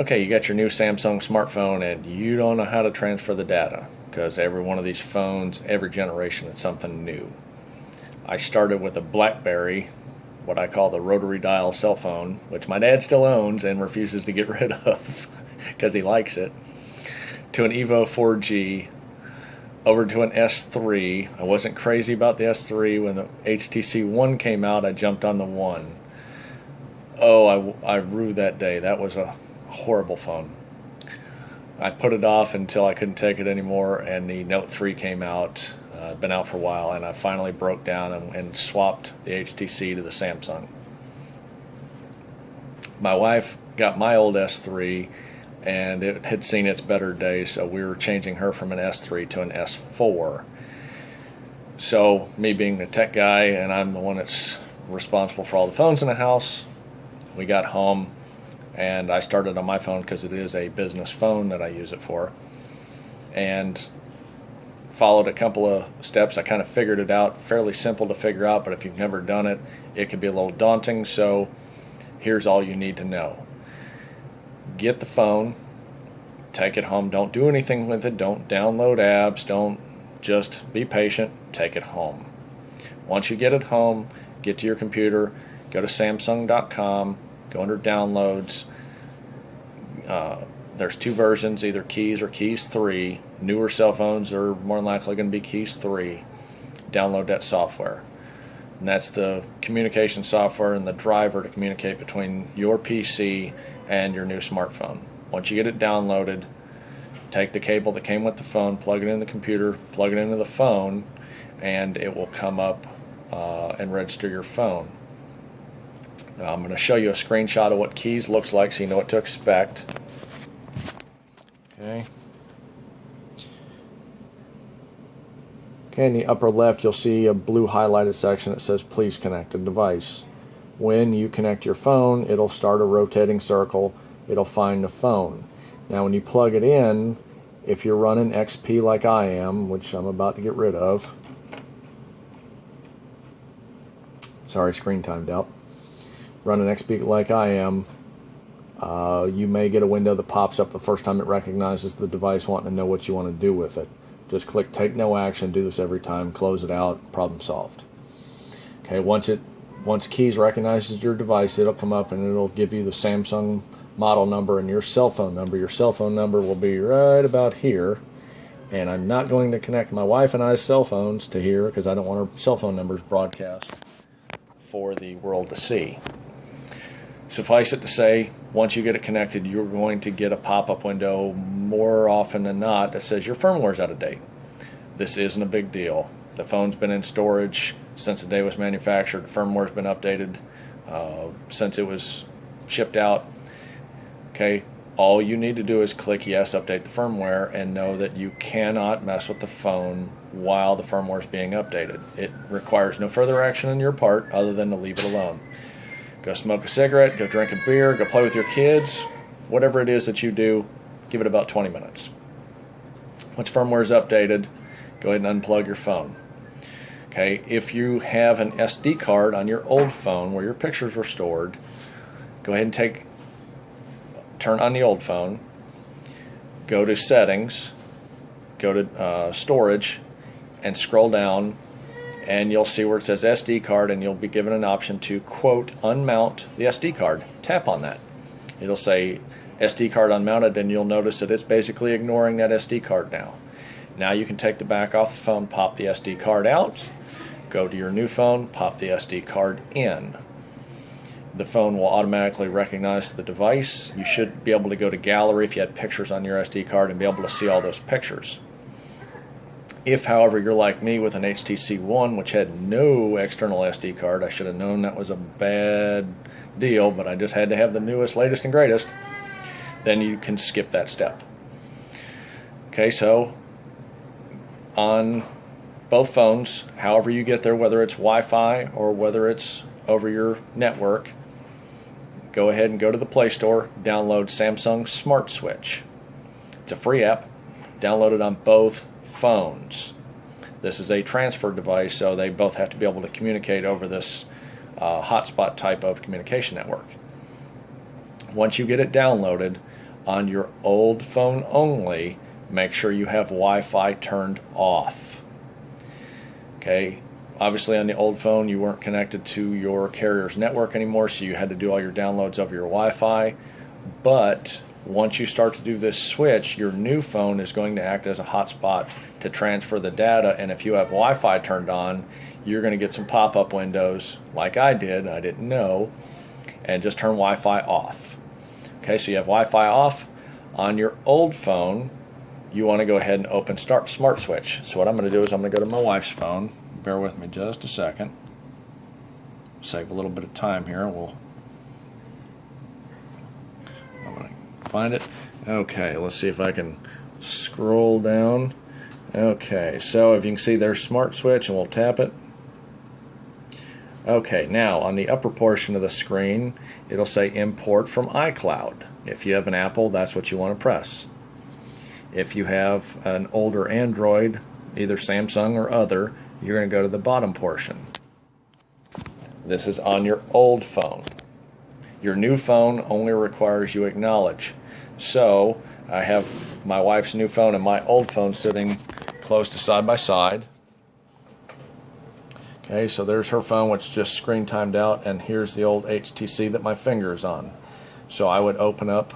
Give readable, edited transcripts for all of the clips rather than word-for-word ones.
Okay, you got your new Samsung smartphone and you don't know how to transfer the data because every one of these phones, every generation, is something new. I started with a BlackBerry, what I call the rotary dial cell phone, which my dad still owns and refuses to get rid of because he likes it, to an Evo 4G, over to an S3. I wasn't crazy about the S3. When the HTC One came out, I jumped on the One. Oh, I rue that day. That was a horrible phone. I put it off until I couldn't take it anymore, and the Note 3 came out. Been out for a while, and I finally broke down and swapped the HTC to the Samsung. My wife got my old S3, and it had seen its better days, so we were changing her from an S3 to an S4. So, me being the tech guy, and I'm the one that's responsible for all the phones in the house, we got home, and I started on my phone because it is a business phone that I use it for, and followed a couple of steps. I kind of figured it out, fairly simple to figure out, but if you've never done it, it can be a little daunting, so here's all you need to know. Get the phone, take it home, don't do anything with it, don't download apps, don't, just be patient, take it home. Once you get it home, get to your computer, go to Samsung.com, go under downloads. There's two versions, either Keys or Keys 3. Newer cell phones are more than likely going to be Keys 3. Download that software. And that's the communication software and the driver to communicate between your PC and your new smartphone. Once you get it downloaded, take the cable that came with the phone, plug it in the computer, plug it into the phone, and it will come up and register your phone. Now, I'm going to show you a screenshot of what Keys looks like so you know what to expect. Okay. Okay, in the upper left you'll see a blue highlighted section that says please connect a device. When you connect your phone, it'll start a rotating circle. It'll find the phone. Now when you plug it in, if you're running XP like I am, which I'm about to get rid of, sorry, screen timed out. Running XP like I am, you may get a window that pops up the first time it recognizes the device, wanting to know what you want to do with it. Just click take no action, do this every time, close it out, problem solved. Okay, once Keys recognizes your device, it'll come up and it'll give you the Samsung model number and your cell phone number. Your cell phone number will be right about here, and I'm not going to connect my wife and I's cell phones to here because I don't want our cell phone numbers broadcast for the world to see. Suffice it to say, once you get it connected, you're going to get a pop-up window more often than not that says your firmware's out of date. This isn't a big deal. The phone's been in storage since the day it was manufactured. The firmware's been updated since it was shipped out. Okay, all you need to do is click yes, update the firmware, and know that you cannot mess with the phone while the firmware is being updated. It requires no further action on your part other than to leave it alone. Go smoke a cigarette, go drink a beer, go play with your kids, whatever it is that you do, give it about 20 minutes. Once firmware is updated, go ahead and unplug your phone. Okay, if you have an SD card on your old phone where your pictures were stored, go ahead and turn on the old phone, go to settings, go to storage, and scroll down, and you'll see where it says SD card, and you'll be given an option to, quote, unmount the SD card. Tap on that. It'll say SD card unmounted, and you'll notice that it's basically ignoring that SD card now. Now you can take the back off the phone, pop the SD card out, go to your new phone, pop the SD card in. The phone will automatically recognize the device. You should be able to go to gallery if you had pictures on your SD card and be able to see all those pictures. If, however, you're like me with an HTC One, which had no external SD card, I should have known that was a bad deal, but I just had to have the newest, latest, and greatest, then you can skip that step. Okay, so on both phones, however you get there, whether it's Wi-Fi or whether it's over your network, go ahead and go to the Play Store, download Samsung Smart Switch. It's a free app. Download it on both phones. This is a transfer device, so they both have to be able to communicate over this hotspot type of communication network. Once you get it downloaded, on your old phone only, make sure you have Wi-Fi turned off. Okay, obviously on the old phone you weren't connected to your carrier's network anymore, so you had to do all your downloads over your Wi-Fi. But once you start to do this switch, your new phone is going to act as a hotspot to transfer the data, and if you have Wi-Fi turned on, you're going to get some pop-up windows like I did. I didn't know, and just turn Wi-Fi off. Okay, so you have Wi-Fi off. On your old phone, you want to go ahead and open Start Smart Switch. So what I'm going to do is I'm going to go to my wife's phone. Bear with me just a second. Save a little bit of time here. I'm going to find it. Okay, let's see if I can scroll down. Okay, so if you can see there's Smart Switch, and we'll tap it. Okay, now on the upper portion of the screen, it'll say Import from iCloud. If you have an Apple, that's what you want to press. If you have an older Android, either Samsung or other, you're going to go to the bottom portion. This is on your old phone. Your new phone only requires you acknowledge. So I have my wife's new phone and my old phone sitting close to side by side. Okay, so there's her phone, which just screen timed out, and here's the old HTC that my finger is on. So I would open up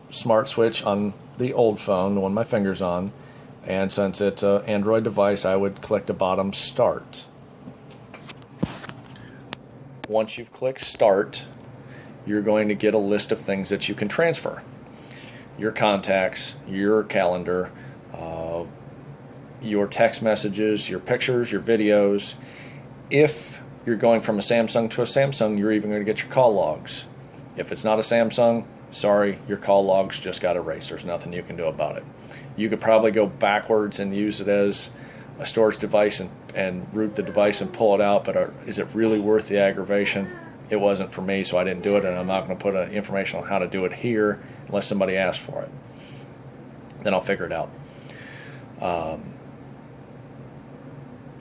Smart Switch on the old phone, the one my finger's on, and since it's an Android device, I would click the bottom Start. Once you've clicked Start, you're going to get a list of things that you can transfer. Your contacts, your calendar, your text messages, your pictures, your videos. If you're going from a Samsung to a Samsung, you're even going to get your call logs. If it's not a Samsung, sorry, your call logs just got erased. There's nothing you can do about it. You could probably go backwards and use it as a storage device and root the device and pull it out, but is it really worth the aggravation? It wasn't for me, so I didn't do it, and I'm not going to put information on how to do it here unless somebody asks for it. Then I'll figure it out.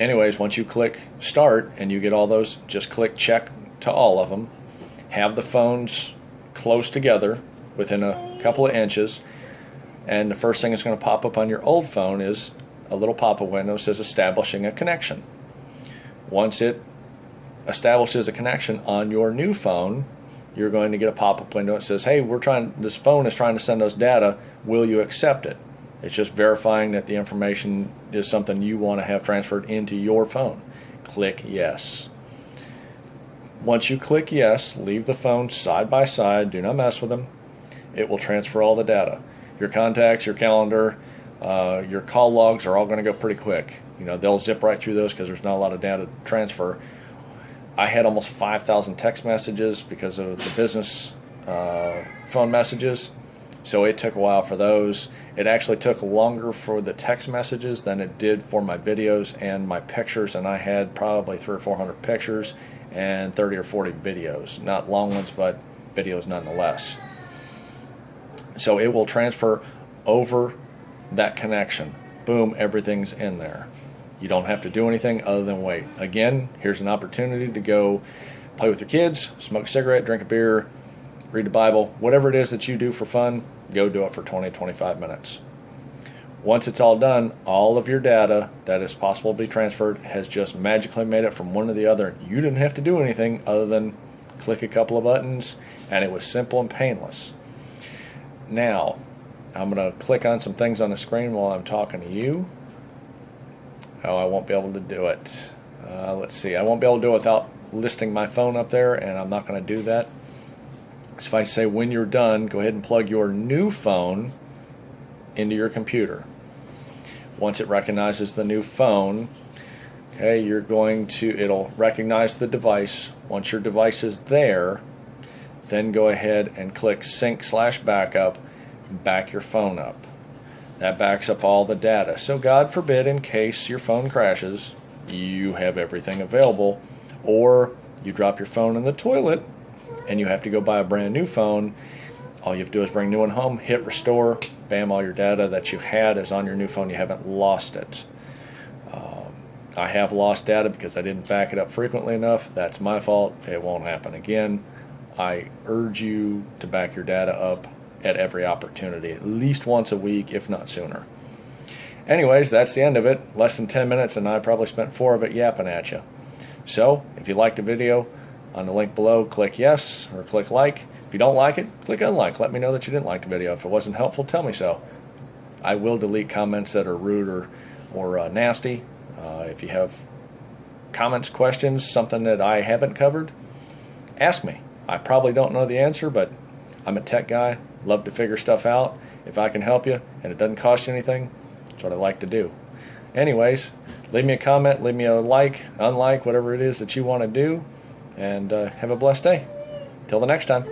Anyways, once you click Start and you get all those, just click Check to all of them. Have the phones close together within a couple of inches, and the first thing that's going to pop up on your old phone is a little pop-up window that says Establishing a Connection. Once it establishes a connection on your new phone, you're going to get a pop-up window that says, hey, this phone is trying to send us data, will you accept it? It's just verifying that the information is something you want to have transferred into your phone. Click Yes. Once you click Yes, leave the phone side by side, do not mess with them. It will transfer all the data. Your contacts, your calendar, your call logs are all going to go pretty quick. They'll zip right through those because there's not a lot of data to transfer. I had almost 5,000 text messages because of the business phone messages, so it took a while for those. It actually took longer for the text messages than it did for my videos and my pictures, and I had probably 300 or 400 pictures and 30 or 40 videos. Not long ones, but videos nonetheless. So it will transfer over that connection. Boom, everything's in there. You don't have to do anything other than wait. Again, here's an opportunity to go play with your kids, smoke a cigarette, drink a beer, read the Bible, whatever it is that you do for fun, go do it for 20, 25 minutes. Once it's all done, all of your data that is possible to be transferred has just magically made it from one to the other. You didn't have to do anything other than click a couple of buttons, and it was simple and painless. Now, I'm going to click on some things on the screen while I'm talking to you. Oh, I won't be able to do it. Let's see. I won't be able to do it without listing my phone up there, and I'm not going to do that. So if I say when you're done, go ahead and plug your new phone into your computer. Once it recognizes the new phone, okay, it'll recognize the device. Once your device is there, then go ahead and click Sync/Backup and back your phone up. That backs up all the data. So God forbid, in case your phone crashes, you have everything available, or you drop your phone in the toilet and you have to go buy a brand new phone. All you have to do is bring a new one home, hit restore, bam, all your data that you had is on your new phone. You haven't lost it. I have lost data because I didn't back it up frequently enough. That's my fault. It won't happen again. I urge you to back your data up at every opportunity, at least once a week, if not sooner. Anyways, that's the end of it. Less than 10 minutes, and I probably spent 4 of it yapping at you. So, if you liked the video, on the link below, click yes or click like. If you don't like it, click unlike. Let me know that you didn't like the video. If it wasn't helpful, tell me so. I will delete comments that are rude or nasty. If you have comments, questions, something that I haven't covered, ask me. I probably don't know the answer, but I'm a tech guy. Love to figure stuff out. If I can help you and it doesn't cost you anything, that's what I like to do. Anyways, leave me a comment, leave me a like, unlike, whatever it is that you want to do, and have a blessed day. Till the next time.